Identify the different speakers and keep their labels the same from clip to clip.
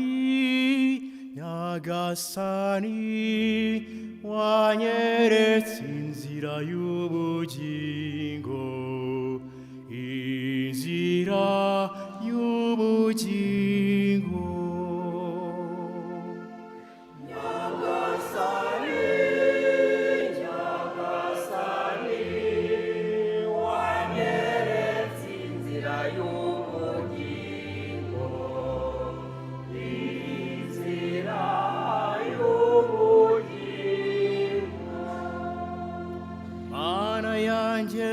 Speaker 1: Nyagasani, Nyagasani, wanyeretse inzira y'ubugingo, inzira y'ubugingo.
Speaker 2: Nyagasani, Nyagasani, wanyeretse inzira y'ubugingo, inzira y'ubugingo.
Speaker 1: Mana yanjye,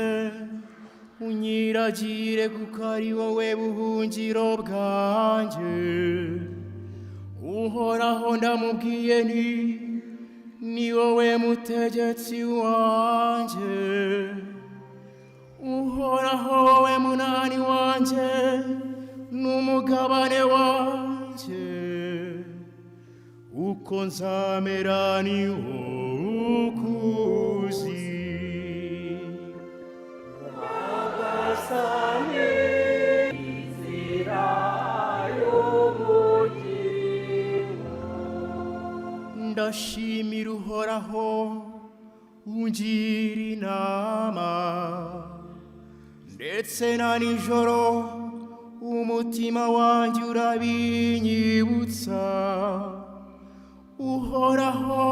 Speaker 1: unyiragire kuko ari wowe buhungiro bwanjye. Uhoraho ndamubwiye nti, ni wowe mutegetsi wanjye. Uhoraho wowe munani wanjye, n'umugabane wanjye. Uko nzamera ni wowe ukuzi.
Speaker 2: Nyagasani, inzira y'ubugingo.
Speaker 1: Ndashimira Uhoraho ungira inama, ndetse na nijoro umutima wanjye urabinyibutsa. Uhoraho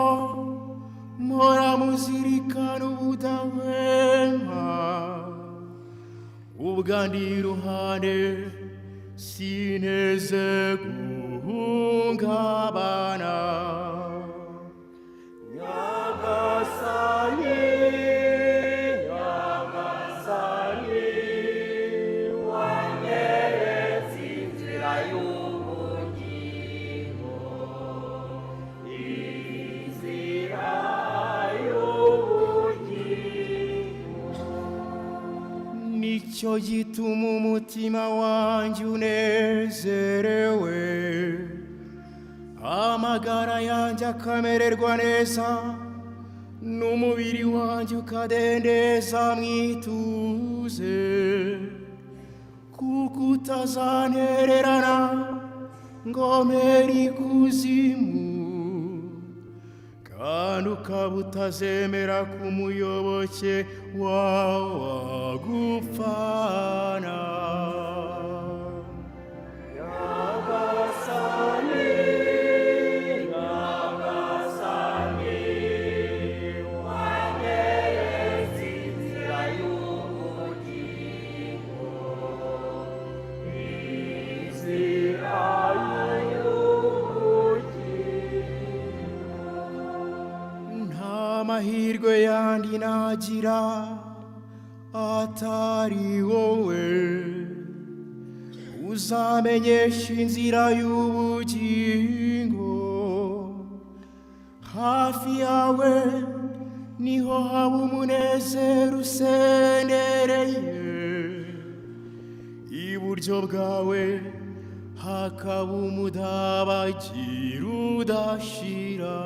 Speaker 1: mpora muzirikana ubudahwema, ubwo ndi iruhande sineze guhungabana.
Speaker 2: Nyagasani, Nyagasani, wanyeretse inzira y'ubugingo, inzira y'ubugingo.
Speaker 1: Nicyo gituma umutima wanjye unezerewe, amagara yanjye akamererwa neza, n'umubiri wanjye ukadendeza mu ituze. Kuko utazantererana ngo mpere ikuzimu, kandi ukaba utazemera ko umuyoboke wawe agupfana.
Speaker 2: Nyagasani, Nyagasani, wanyeretse inzira y'ubugingo, inzira y'ubugingo.
Speaker 1: Nta mahirwe yandi nagira atari wowe, uzamenyesha inzira y'ubugingo. Hafi yawe niho haba umunezero usendereye, iburyo bwawe hakaba umudabagiro udashira.